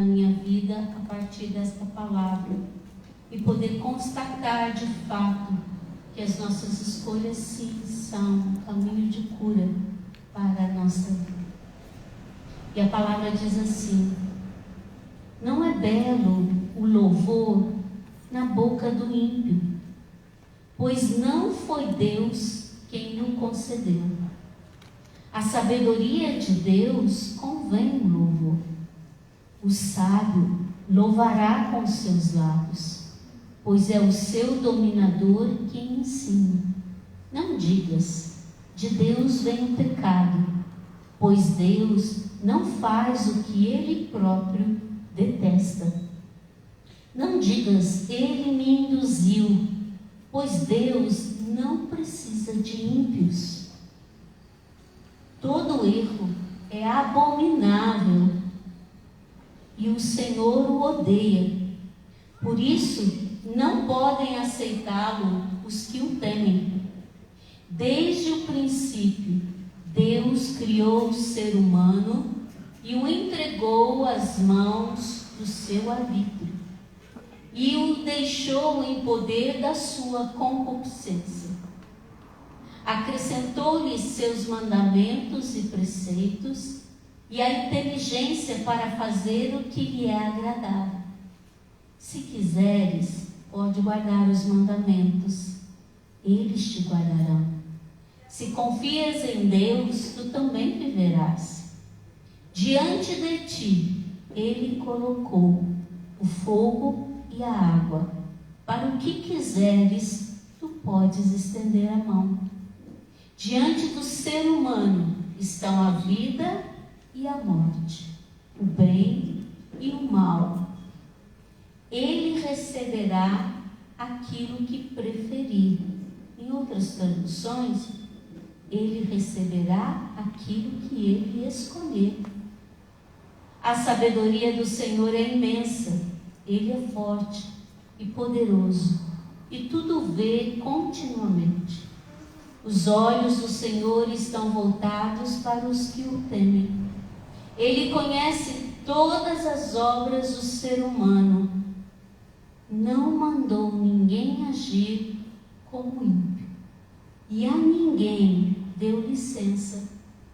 na minha vida a partir desta palavra e poder constatar de fato que as nossas escolhas sim são um caminho de cura para a nossa vida. E a palavra diz assim: não é belo o louvor na boca do ímpio, pois não foi Deus quem o concedeu. A sabedoria de Deus convém o louvor. O sábio louvará com seus lábios, pois é o seu dominador quem ensina. Não digas, de Deus vem o pecado, pois Deus não faz o que Ele próprio detesta. Não digas, Ele me induziu, pois Deus não precisa de ímpios. Todo erro é abominável e o Senhor o odeia. Por isso, não podem aceitá-lo os que o temem. Desde o princípio, Deus criou o ser humano e o entregou às mãos do seu arbítrio, e o deixou em poder da sua concupiscência. Acrescentou-lhe seus mandamentos e preceitos e a inteligência para fazer o que lhe é agradável. Se quiseres, pode guardar os mandamentos, eles te guardarão. Se confias em Deus, tu também viverás. Diante de ti, Ele colocou o fogo e a água. Para o que quiseres, tu podes estender a mão. Diante do ser humano estão a vida e a morte, o bem e o mal. Ele receberá aquilo que preferir. Em outras traduções, ele receberá aquilo que ele escolher. A sabedoria do Senhor é imensa, Ele é forte e poderoso, e tudo vê continuamente. Os olhos do Senhor estão voltados para os que o temem. Ele conhece todas as obras do ser humano. Não mandou ninguém agir como ímpio, e a ninguém deu licença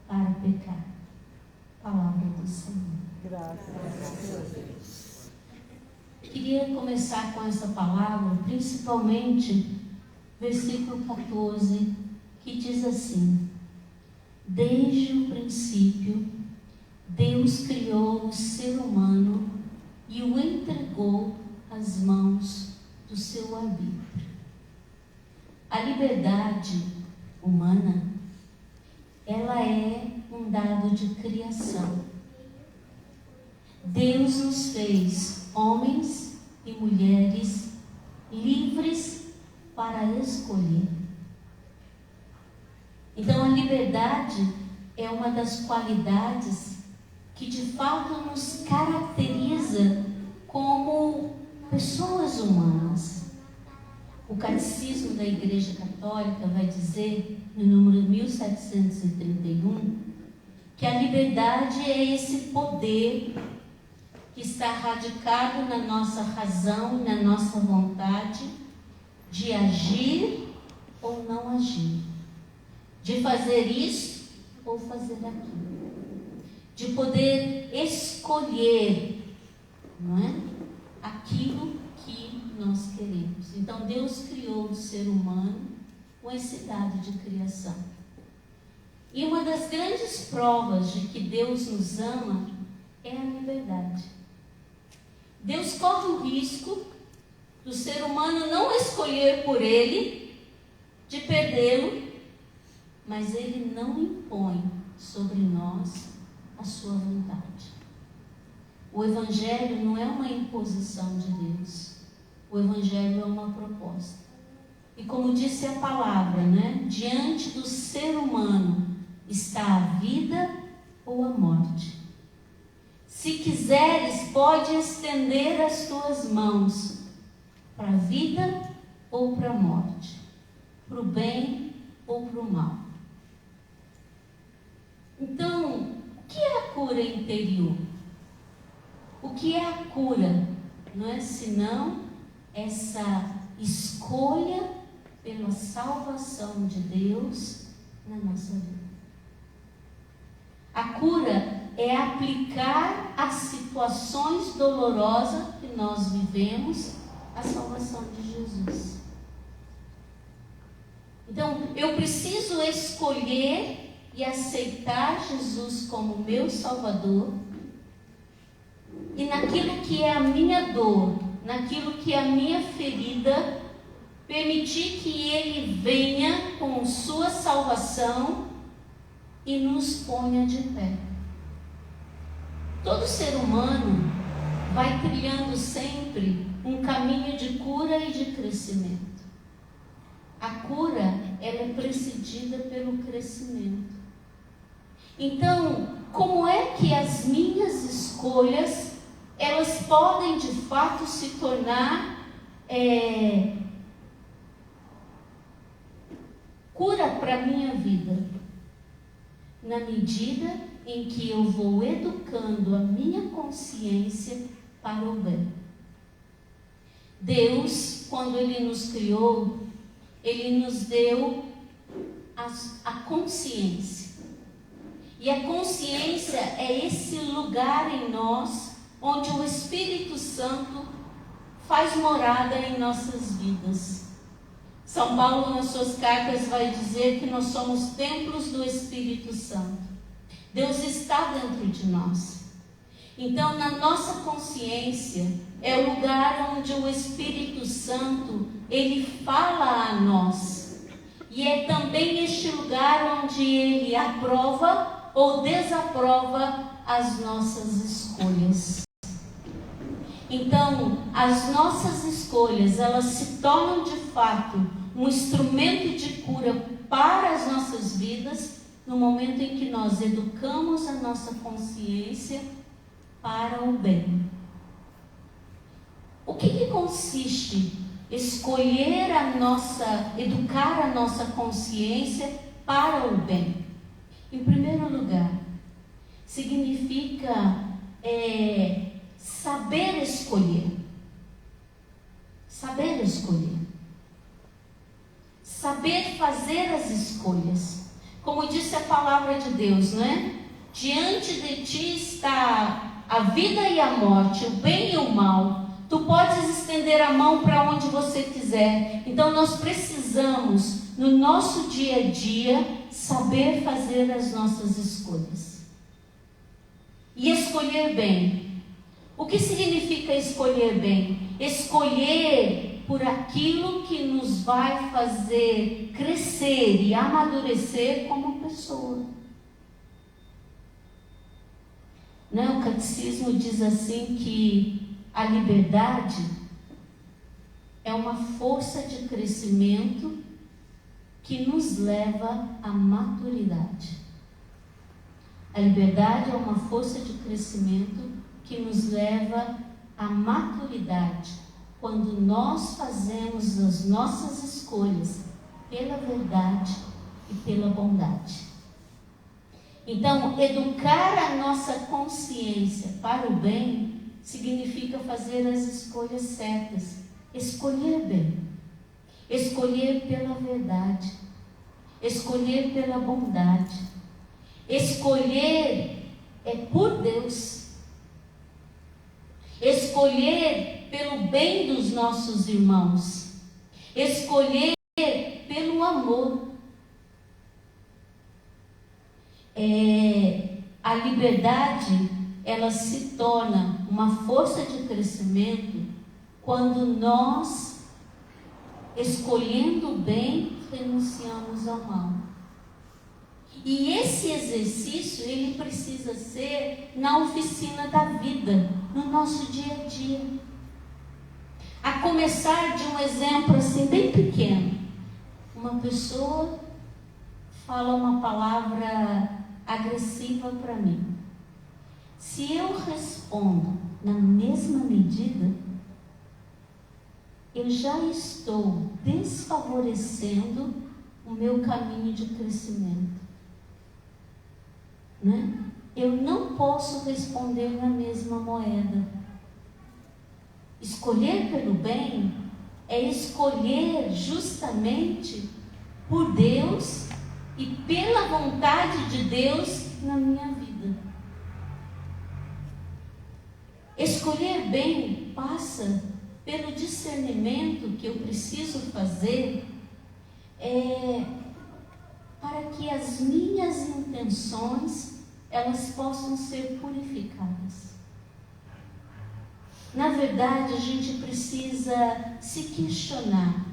para pecar. Palavra do Senhor. Graças a Deus. Queria começar com essa palavra, principalmente versículo 14, que diz assim: desde o princípio, Deus criou o ser humano e o entregou às mãos do seu arbítrio. A liberdade humana, ela é um dado de criação. Deus nos fez homens e mulheres livres para escolher. Então a liberdade é uma das qualidades que de fato nos caracteriza como pessoas humanas. O Catecismo da Igreja Católica vai dizer, no número 1731, que a liberdade é esse poder que está radicado na nossa razão, na nossa vontade, de agir ou não agir, de fazer isso ou fazer aquilo, de poder escolher, não é? Aquilo que nós queremos. Então Deus criou o ser humano com esse dado de criação. E uma das grandes provas de que Deus nos ama é a liberdade. Deus corre o risco do ser humano não escolher por ele, de perdê-lo, mas ele não impõe sobre nós a sua vontade. O Evangelho não é uma imposição de Deus. O Evangelho é uma proposta. E como disse a palavra, né? Diante do ser humano está a vida ou a morte. Se quiseres, pode estender as tuas mãos para a vida ou para a morte, para o bem ou para o mal. Então, o que é a cura interior? O que é a cura? Não é senão essa escolha pela salvação de Deus na nossa vida. A cura é aplicar às situações dolorosas que nós vivemos a salvação de Jesus. Então, eu preciso escolher e aceitar Jesus como meu Salvador, e naquilo que é a minha dor, naquilo que é a minha ferida, permitir que Ele venha com sua salvação e nos ponha de pé. Todo ser humano vai trilhando sempre um caminho de cura e de crescimento. A cura, ela é precedida pelo crescimento. Então, como é que as minhas escolhas, elas podem de fato se tornar cura para a minha vida? Na medida em que eu vou educando a minha consciência para o bem. Deus, quando Ele nos criou, Ele nos deu a consciência. E a consciência é esse lugar em nós, onde o Espírito Santo faz morada em nossas vidas. São Paulo, nas suas cartas, vai dizer que nós somos templos do Espírito Santo. Deus está dentro de nós. Então, na nossa consciência, é o lugar onde o Espírito Santo, Ele fala a nós. E é também este lugar onde Ele aprova ou desaprova as nossas escolhas. Então, as nossas escolhas, elas se tornam de fato um instrumento de cura para as nossas vidas, no momento em que nós educamos a nossa consciência para o bem. O que consiste escolher educar a nossa consciência para o bem? Em primeiro lugar, significa saber escolher. Saber escolher. Saber fazer as escolhas. Como disse a palavra de Deus, não é? Diante de ti está a vida e a morte, o bem e o mal. Tu podes estender a mão para onde você quiser. Então nós precisamos, no nosso dia a dia, saber fazer as nossas escolhas. E escolher bem. O que significa escolher bem? Escolher por aquilo que nos vai fazer crescer e amadurecer como pessoa. Não, o catecismo diz assim que a liberdade é uma força de crescimento que nos leva à maturidade. A liberdade é uma força de crescimento que nos leva à maturidade, quando nós fazemos as nossas escolhas pela verdade e pela bondade. Então, educar a nossa consciência para o bem significa fazer as escolhas certas, escolher bem, escolher pela verdade, escolher pela bondade, escolher por Deus, escolher pelo bem dos nossos irmãos, escolher pelo amor. A liberdade, ela se torna uma força de crescimento quando nós, escolhendo o bem, renunciamos ao mal. E esse exercício, ele precisa ser na oficina da vida, no nosso dia a dia. A começar de um exemplo assim bem pequeno. Uma pessoa fala uma palavra agressiva para mim. Se eu respondo na mesma medida, eu já estou desfavorecendo o meu caminho de crescimento. Né? eu não posso responder na mesma moeda. Escolher pelo bem é escolher justamente por Deus e pela vontade de Deus na minha vida. Escolher bem passa pelo discernimento que eu preciso fazer para que as minhas intenções elas possam ser purificadas. Na verdade, a gente precisa se questionar: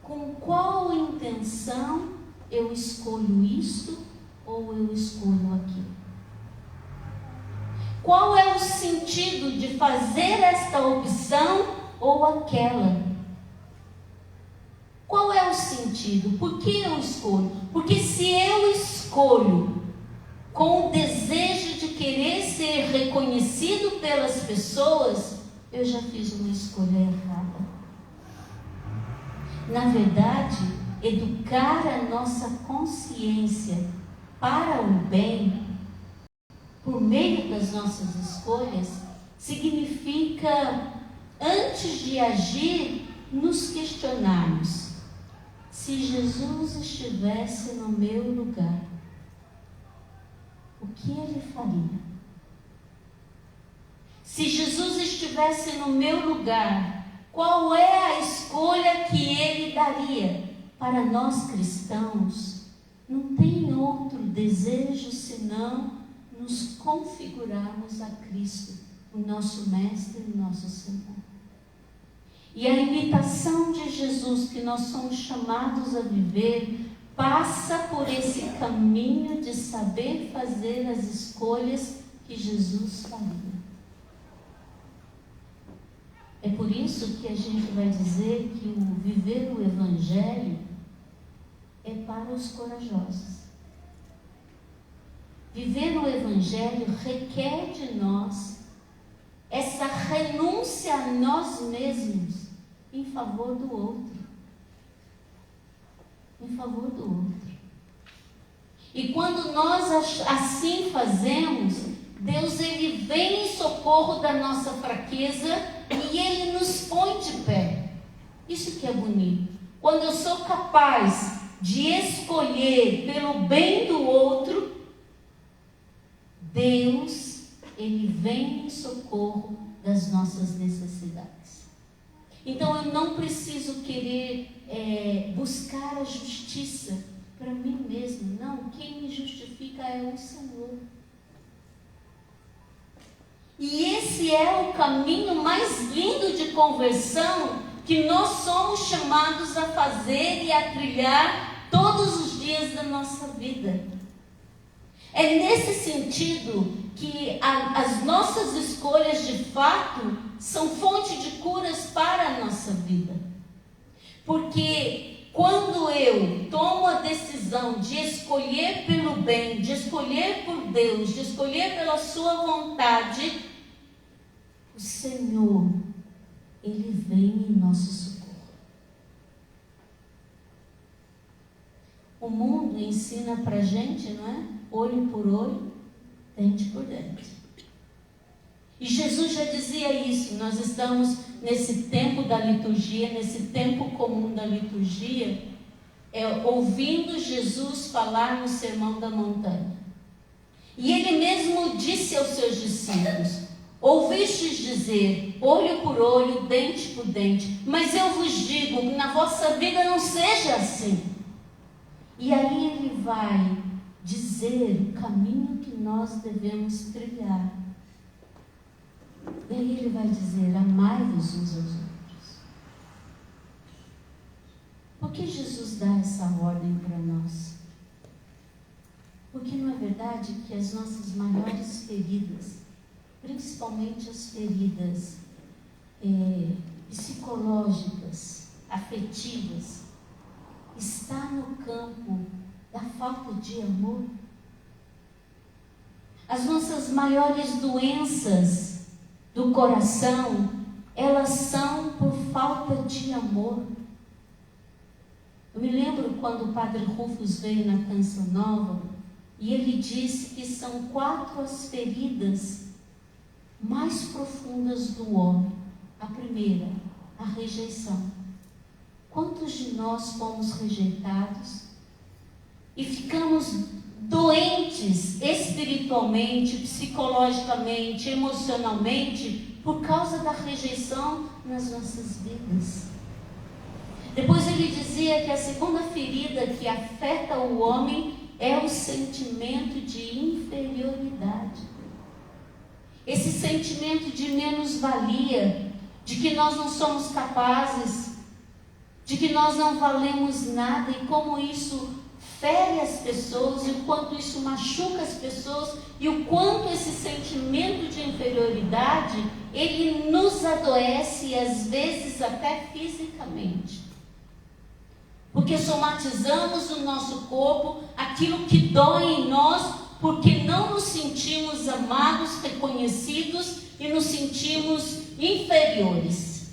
com qual intenção eu escolho isto ou eu escolho aquilo? Qual é o sentido de fazer esta opção ou aquela? Qual é o sentido? Por que eu escolho? Porque se eu escolho com o desejo de querer ser reconhecido pelas pessoas, eu já fiz uma escolha errada. Na verdade, educar a nossa consciência para o bem, por meio das nossas escolhas, significa, antes de agir, nos questionarmos: se Jesus estivesse no meu lugar, o que ele faria? Se Jesus estivesse no meu lugar, qual é a escolha que ele daria? Para nós cristãos, não tem outro desejo senão nos configurarmos a Cristo, o nosso Mestre e o nosso Senhor. E a imitação de Jesus que nós somos chamados a viver passa por esse caminho de saber fazer as escolhas que Jesus faria. É por isso que a gente vai dizer que o viver o Evangelho é para os corajosos. Viver o Evangelho requer de nós essa renúncia a nós mesmos em favor do outro. Em favor do outro. E quando nós assim fazemos, Deus ele vem em socorro da nossa fraqueza e ele nos põe de pé. Isso que é bonito. Quando eu sou capaz de escolher pelo bem do outro, Deus ele vem em socorro das nossas necessidades. Então eu não preciso querer buscar a justiça para mim mesmo. Não, quem me justifica é o Senhor. E esse é o caminho mais lindo de conversão que nós somos chamados a fazer e a trilhar todos os dias da nossa vida. É nesse sentido que as nossas escolhas de fato são fonte de curas para a nossa vida. Porque quando eu tomo a decisão de escolher pelo bem, de escolher por Deus, de escolher pela sua vontade, o Senhor, ele vem em nosso socorro. O mundo ensina pra gente, não é? Olho por olho, dente por dente. E Jesus já dizia isso. Nós estamos nesse tempo da liturgia, nesse tempo comum da liturgia, ouvindo Jesus falar no Sermão da Montanha. E ele mesmo disse aos seus discípulos: ouvistes dizer, olho por olho, dente por dente, mas eu vos digo que na vossa vida não seja assim. E aí ele vai dizer o caminho que nós devemos trilhar. E aí ele vai dizer: amai-vos uns aos outros. Por que Jesus dá essa ordem para nós? Porque não é verdade que as nossas maiores feridas, principalmente as feridas psicológicas, afetivas, está no campo da falta de amor? As nossas maiores doenças do coração, elas são por falta de amor. Eu me lembro quando o Padre Rufus veio na Canção Nova, E ele disse que são 4 as feridas mais profundas do homem. A primeira, a rejeição. Quantos de nós fomos rejeitados e ficamos doentes espiritualmente, psicologicamente, emocionalmente, por causa da rejeição nas nossas vidas? Depois ele dizia que a segunda ferida que afeta o homem é o sentimento de inferioridade. Esse sentimento de menos-valia, de que nós não somos capazes, de que nós não valemos nada, e como isso fere as pessoas, e o quanto isso machuca as pessoas, e o quanto esse sentimento de inferioridade, ele nos adoece, e às vezes até fisicamente. Porque somatizamos no nosso corpo aquilo que dói em nós, porque não nos sentimos amados, reconhecidos e nos sentimos inferiores.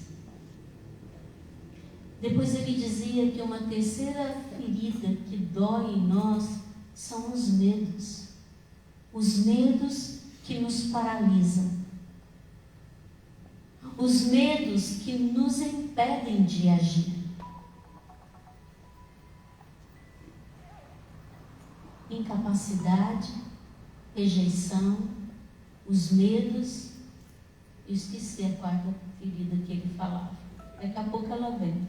Depois ele dizia que uma terceira ferida que dói em nós são os medos. Os medos que nos paralisam. Os medos que nos impedem de agir. Incapacidade, rejeição, os medos. Eu esqueci a 4ª ferida que ele falava. Daqui a pouco ela vem.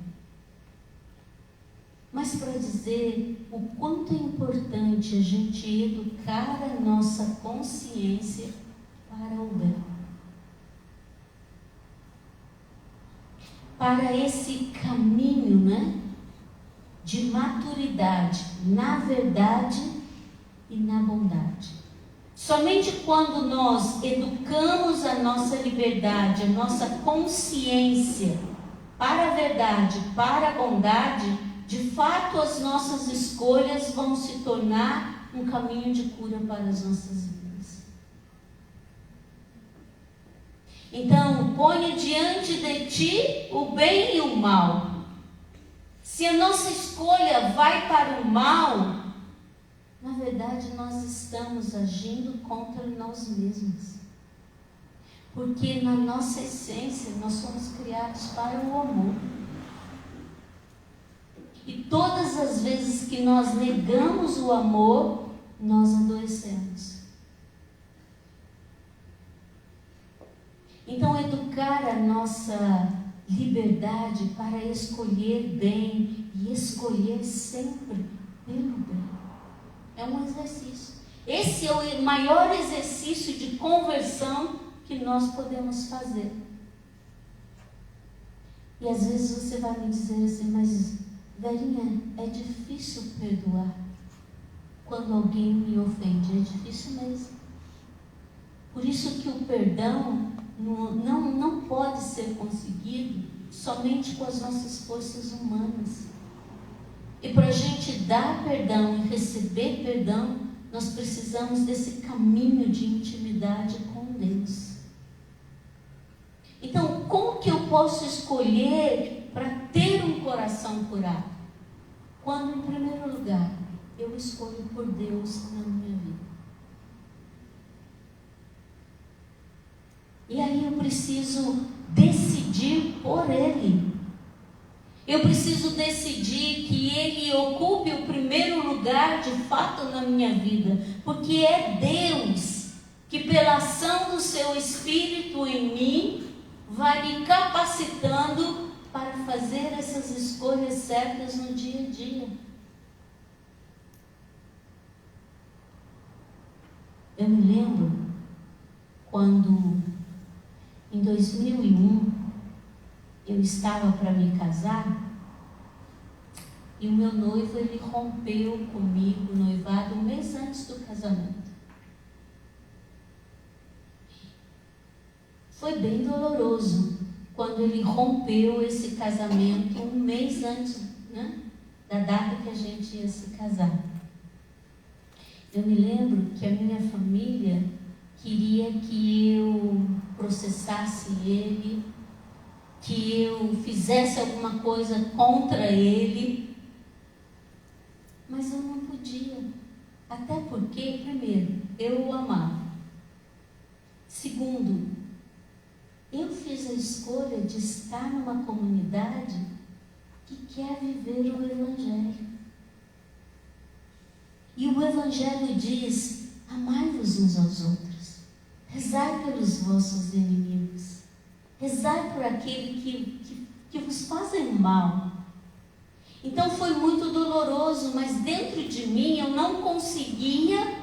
Mas para dizer o quanto é importante a gente educar a nossa consciência para o bem. Para esse caminho, de maturidade na verdade e na bondade. Somente quando nós educamos a nossa liberdade, a nossa consciência para a verdade, para a bondade, de fato as nossas escolhas vão se tornar um caminho de cura para as nossas vidas. Então, ponha diante de ti o bem e o mal. Se a nossa escolha vai para o mal, na verdade nós estamos agindo contra nós mesmos. Porque na nossa essência nós somos criados para o amor. E todas as vezes que nós negamos o amor, nós adoecemos. Então, educar a nossa liberdade para escolher bem e escolher sempre pelo bem é um exercício. Esse é o maior exercício de conversão que nós podemos fazer. E às vezes você vai me dizer assim, mas velhinha, é difícil perdoar quando alguém me ofende. É difícil mesmo. Por isso que o perdão não pode ser conseguido somente com as nossas forças humanas. E para a gente dar perdão e receber perdão, nós precisamos desse caminho de intimidade com Deus. Então, como que eu posso escolher para ter um coração curado? Quando, em primeiro lugar, eu escolho por Deus na minha vida. E aí eu preciso decidir por Ele. Eu preciso decidir que Ele ocupe o primeiro lugar de fato na minha vida. Porque é Deus que, pela ação do Seu Espírito em mim, vai me capacitando para fazer essas escolhas certas no dia a dia. Eu me lembro quando, em 2001, eu estava para me casar e o meu noivo, ele rompeu comigo o noivado um mês antes do casamento. Foi bem doloroso quando ele rompeu esse casamento um mês antes, da data que a gente ia se casar. Eu me lembro que a minha família queria que eu processasse ele, que eu fizesse alguma coisa contra ele, mas eu não podia, Até porque, primeiro, eu o amava. Segundo, eu fiz a escolha de estar numa comunidade que quer viver o Evangelho. E o Evangelho diz: amai-vos uns aos outros, rezai pelos vossos inimigos, rezai por aquele que vos fazem mal. Então foi muito doloroso, mas dentro de mim eu não conseguia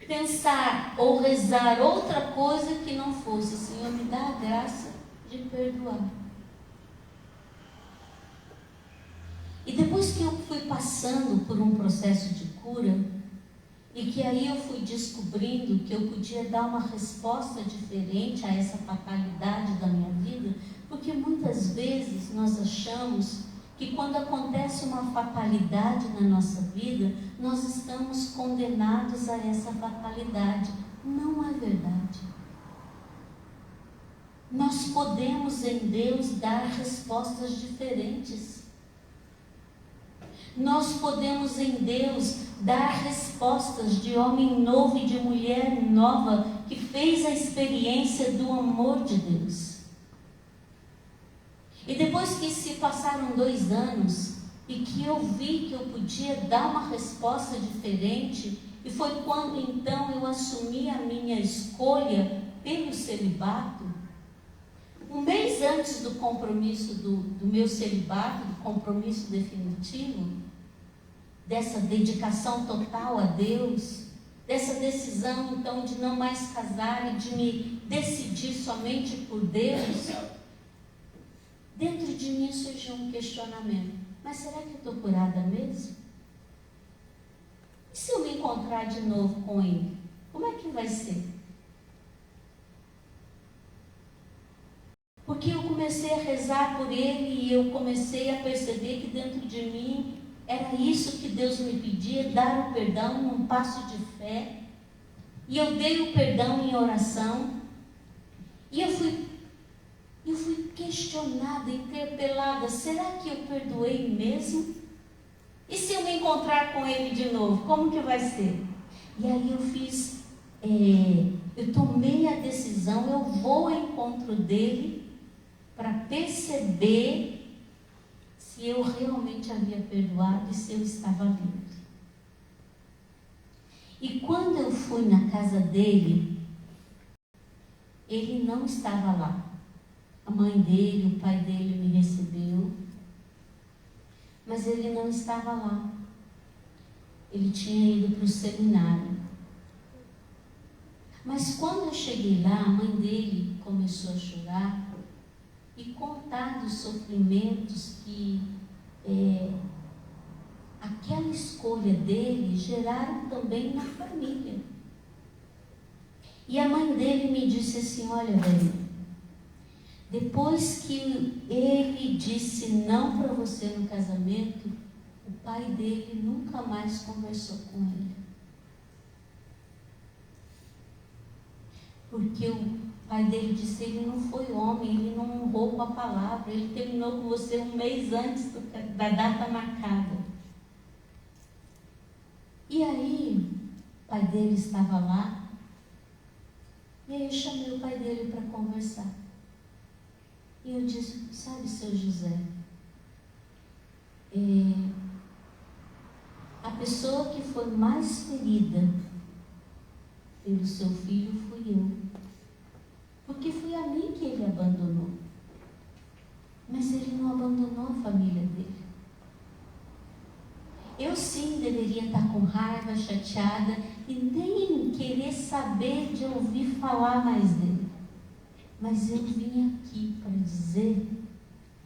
pensar ou rezar outra coisa que não fosse: Senhor, me dá a graça de perdoar. E depois que eu fui passando por um processo de cura, e que aí eu fui descobrindo que eu podia dar uma resposta diferente a essa fatalidade da minha vida, porque muitas vezes nós achamos que quando acontece uma fatalidade na nossa vida, nós estamos condenados a essa fatalidade. Não é verdade. Nós podemos em Deus dar respostas diferentes. Nós podemos em Deus dar respostas de homem novo e de mulher nova que fez a experiência do amor de Deus. E depois que se passaram 2 anos e que eu vi que eu podia dar uma resposta diferente, e foi quando então eu assumi a minha escolha pelo celibato. Um mês antes do compromisso do meu celibato, do compromisso definitivo, dessa dedicação total a Deus, dessa decisão então de não mais casar e de me decidir somente por Deus, dentro de mim surgiu um questionamento: mas será que eu estou curada mesmo? E se eu me encontrar de novo com Ele, como é que vai ser? Porque eu comecei a rezar por Ele e eu comecei a perceber que dentro de mim era isso que Deus me pedia: dar o perdão num passo de fé. E eu dei o perdão em oração. E eu fui questionada, interpelada: será que eu perdoei mesmo? E se eu me encontrar com Ele de novo, como que vai ser? E aí eu tomei a decisão, eu vou ao encontro dele para perceber se eu realmente havia perdoado e se eu estava livre. E quando eu fui na casa dele, ele não estava lá. A mãe dele, o pai dele me recebeu, mas ele não estava lá. Ele tinha ido para o seminário. Mas quando eu cheguei lá, a mãe dele começou a chorar e contar dos sofrimentos que aquela escolha dele geraram também na família. E a mãe dele me disse assim: olha, velho, depois que ele disse não para você no casamento, o pai dele nunca mais conversou com ele. Porque o pai dele disse: ele não foi homem, ele não honrou com a palavra, ele terminou com você um mês antes da data marcada. E aí, o pai dele estava lá, e aí eu chamei o pai dele para conversar. E eu disse: sabe, seu José, a pessoa que foi mais ferida pelo seu filho fui eu. Porque foi a mim que ele abandonou. Mas ele não abandonou a família dele. Eu sim deveria estar com raiva, chateada e nem querer saber de ouvir falar mais dele. Mas eu vim aqui para dizer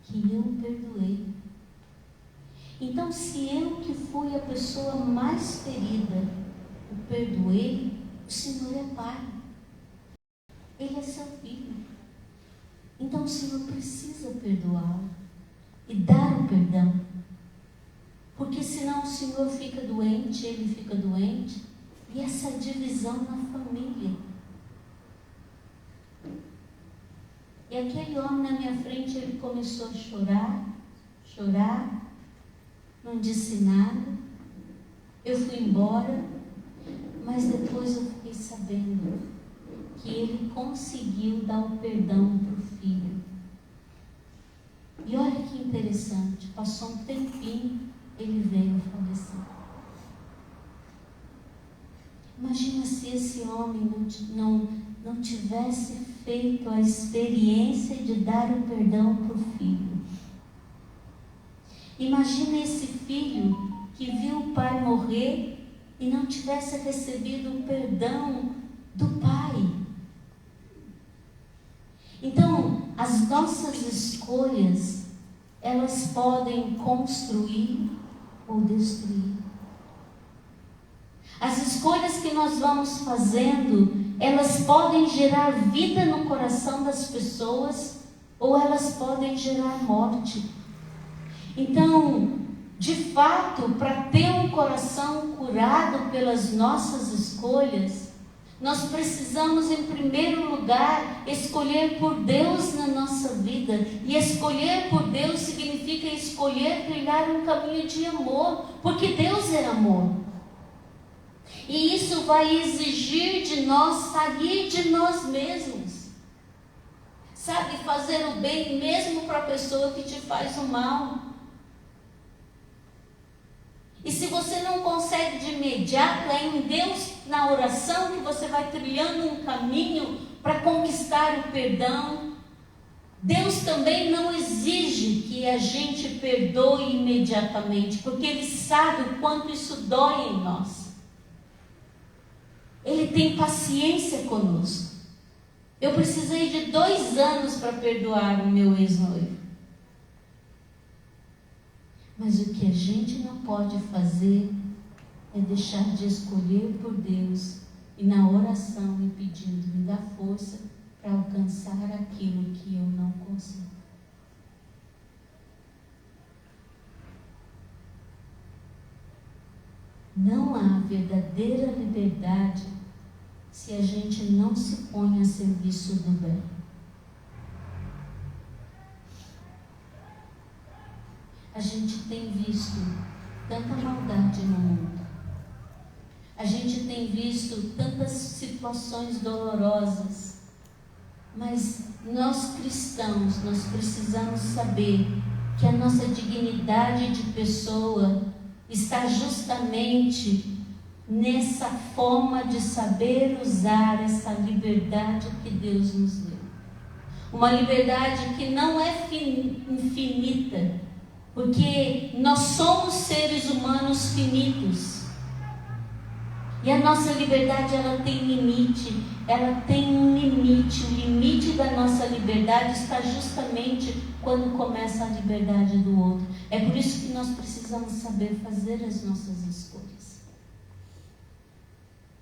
que eu perdoei. Então, se eu que fui a pessoa mais ferida, o perdoei, o Senhor é Pai. Ele é seu filho. Então o Senhor precisa perdoá-lo e dar o perdão. Porque senão o Senhor fica doente, ele fica doente, e essa divisão na família. E aquele homem na minha frente, ele começou a chorar, não disse nada. Eu fui embora, mas depois eu fiquei sabendo que ele conseguiu dar o perdão para o filho. E olha que interessante, passou um tempinho, ele veio a falecer. Imagina se esse homem não tivesse feito a experiência de dar o perdão para o filho. Imagina esse filho que viu o pai morrer e não tivesse recebido o perdão do pai. Então, as nossas escolhas, elas podem construir ou destruir. As escolhas que nós vamos fazendo, elas podem gerar vida no coração das pessoas ou elas podem gerar morte. Então, de fato, para ter um coração curado pelas nossas escolhas, nós precisamos, em primeiro lugar, escolher por Deus na nossa vida. E escolher por Deus significa escolher trilhar um caminho de amor, porque Deus é amor. E isso vai exigir de nós sair de nós mesmos. Sabe, fazer o bem mesmo para a pessoa que te faz o mal. E se você não consegue de imediato, é em Deus, na oração, que você vai trilhando um caminho para conquistar o perdão. Deus também não exige que a gente perdoe imediatamente, porque Ele sabe o quanto isso dói em nós. Ele tem paciência conosco. Eu precisei de 2 anos para perdoar o meu ex-noivo. Mas o que a gente não pode fazer é deixar de escolher por Deus e na oração e pedindo, me dá força para alcançar aquilo que eu não consigo. Não há verdadeira liberdade se a gente não se põe a serviço do bem. A gente tem visto tanta maldade no mundo. A gente tem visto tantas situações dolorosas. Mas nós cristãos, nós precisamos saber que a nossa dignidade de pessoa está justamente nessa forma de saber usar essa liberdade que Deus nos deu. Uma liberdade que não é infinita, porque nós somos seres humanos finitos. E a nossa liberdade, ela tem limite. Ela tem um limite. O limite da nossa liberdade está justamente quando começa a liberdade do outro. É por isso que nós precisamos saber fazer as nossas escolhas.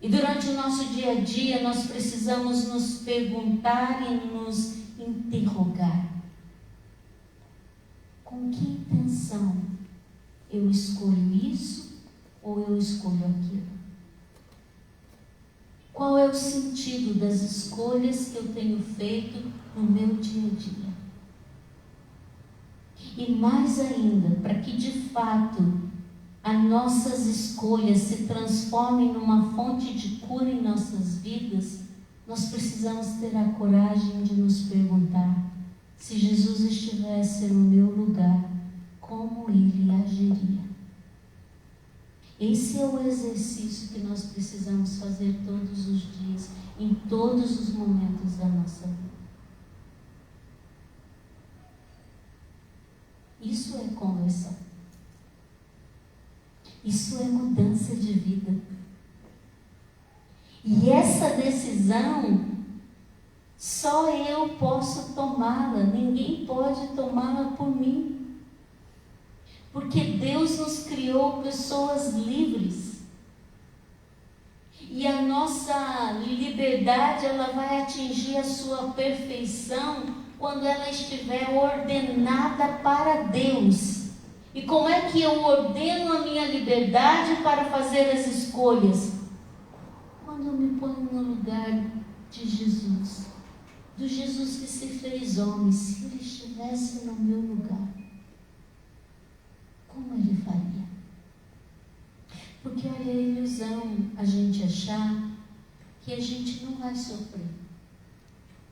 E durante o nosso dia a dia, nós precisamos nos perguntar e nos interrogar. Com que intenção eu escolho isso ou eu escolho aquilo? Qual é o sentido das escolhas que eu tenho feito no meu dia a dia? E mais ainda, para que de fato as nossas escolhas se transformem numa fonte de cura em nossas vidas, nós precisamos ter a coragem de nos perguntar: se Jesus estivesse no meu lugar, como Ele agiria? Esse é o exercício que nós precisamos fazer todos os dias, em todos os momentos da nossa vida. Isso é conversão. Isso é mudança de vida. E essa decisão, só eu posso tomá-la, ninguém pode tomá-la por mim. Porque Deus nos criou pessoas livres. E a nossa liberdade, ela vai atingir a sua perfeição quando ela estiver ordenada para Deus. E como é que eu ordeno a minha liberdade para fazer as escolhas? Quando eu me ponho no lugar de Jesus. Do Jesus que se fez homem. Se Ele estivesse no meu lugar, como Ele faria? Porque olha ilusão a gente achar que a gente não vai sofrer.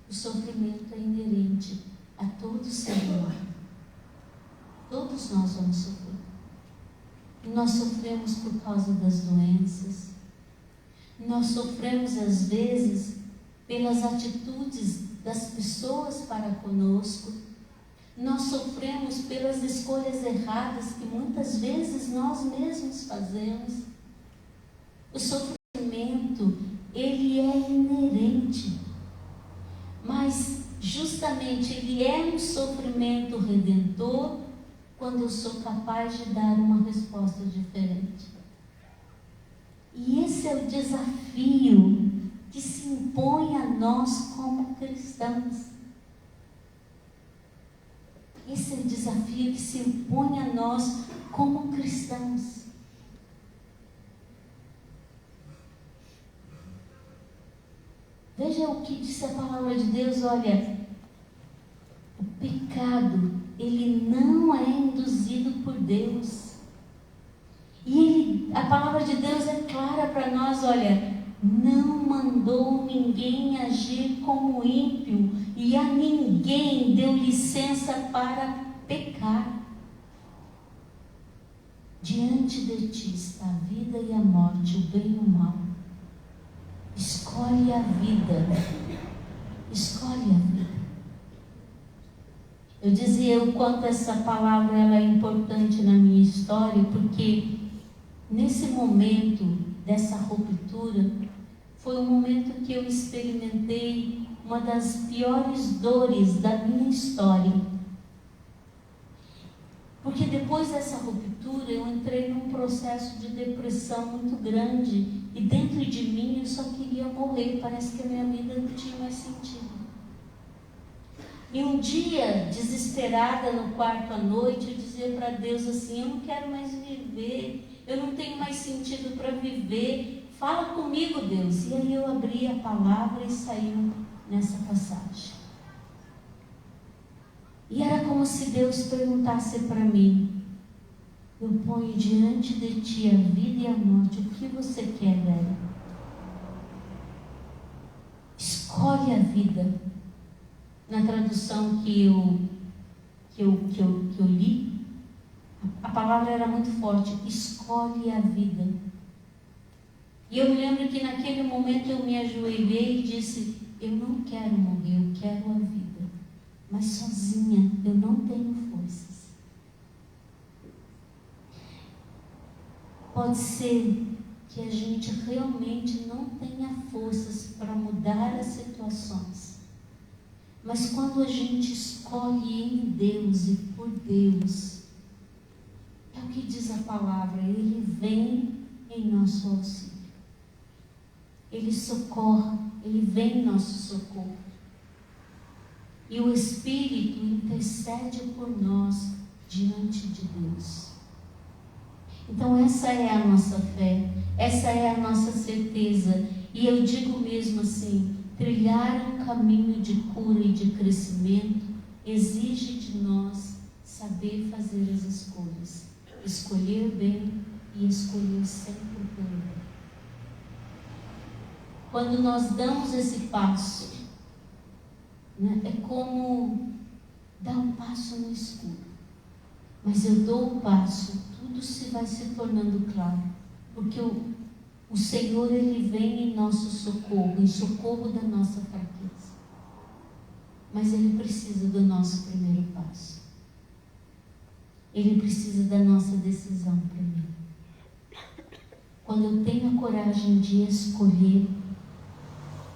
O sofrimento é inerente a todo ser humano. Todos nós vamos sofrer. E nós sofremos por causa das doenças. Nós sofremos às vezes pelas atitudes das pessoas para conosco. Nós sofremos pelas escolhas erradas que muitas vezes nós mesmos fazemos. O sofrimento, ele é inerente, mas justamente ele é um sofrimento redentor quando eu sou capaz de dar uma resposta diferente. E esse é o desafio que se impõe a nós como cristãos. Esse é o desafio que se impõe a nós como cristãos. Veja o que disse a palavra de Deus, olha, o pecado, ele não é induzido por Deus. E a palavra de Deus é clara para nós, olha, não mandou ninguém agir como ímpio e a ninguém deu licença para pecar. Diante de ti está a vida e a morte, o bem e o mal. Escolhe a vida. Escolhe a vida. Eu dizia o quanto essa palavra ela é importante na minha história, porque nesse momento dessa ruptura, foi um momento que eu experimentei uma das piores dores da minha história. Porque depois dessa ruptura, eu entrei num processo de depressão muito grande. E dentro de mim, eu só queria morrer. Parece que a minha vida não tinha mais sentido. E um dia, desesperada no quarto à noite, eu dizia para Deus assim, eu não quero mais viver. Eu não tenho mais sentido para viver. Fala comigo, Deus. E aí eu abri a palavra e saiu nessa passagem. E era como se Deus perguntasse para mim, eu ponho diante de ti a vida e a morte, o que você quer, velho? Escolhe a vida. Na tradução que eu li, a palavra era muito forte, escolhe a vida. E eu me lembro que naquele momento eu me ajoelhei e disse, eu não quero morrer, eu quero a vida. Mas sozinha eu não tenho forças. Pode ser que a gente realmente não tenha forças para mudar as situações. Mas quando a gente escolhe em Deus e por Deus, é o que diz a palavra, Ele vem em nosso auxílio. Ele socorre, Ele vem em nosso socorro. E o Espírito intercede por nós diante de Deus. Então essa é a nossa fé, essa é a nossa certeza. E eu digo mesmo assim, trilhar um caminho de cura e de crescimento exige de nós saber fazer as escolhas. Escolher bem e escolher sempre pelo bem. Quando nós damos esse passo, né, é como dar um passo no escuro. Mas eu dou o passo, tudo vai se tornando claro. Porque o Senhor, Ele vem em nosso socorro, em socorro da nossa fraqueza. Mas Ele precisa do nosso primeiro passo. Ele precisa da nossa decisão primeiro. Quando eu tenho a coragem de escolher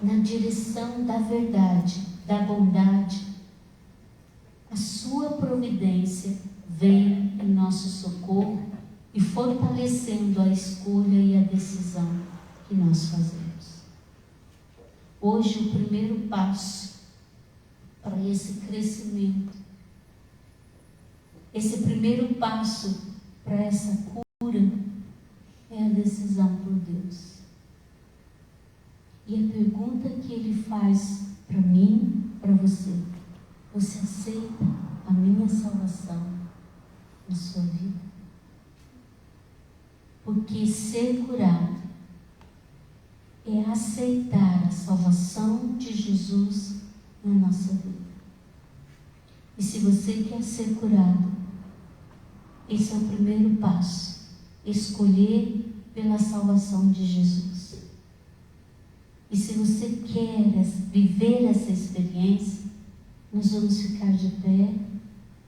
na direção da verdade, da bondade, a sua providência vem em nosso socorro e fortalecendo a escolha e a decisão que nós fazemos. Hoje o primeiro passo para esse crescimento, esse primeiro passo para essa cura é a decisão por Deus. E a pergunta que Ele faz para mim, para você, você aceita a minha salvação na sua vida? Porque ser curado é aceitar a salvação de Jesus na nossa vida. E se você quer ser curado, esse é o primeiro passo. Escolher pela salvação de Jesus. E se você quer viver essa experiência, nós vamos ficar de pé,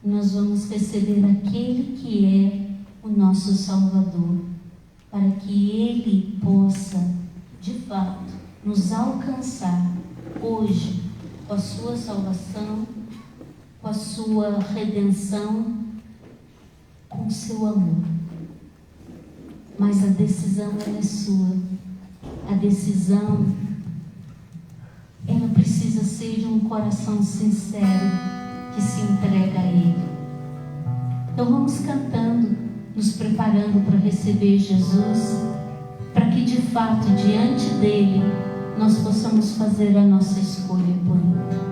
nós vamos receber aquele que é o nosso Salvador, para que Ele possa, de fato, nos alcançar hoje com a sua salvação, com a sua redenção, com o seu amor. Mas a decisão ela é sua. A decisão ela precisa ser de um coração sincero que se entrega a Ele. Então vamos cantando, nos preparando para receber Jesus, para que de fato diante dele nós possamos fazer a nossa escolha por Ele.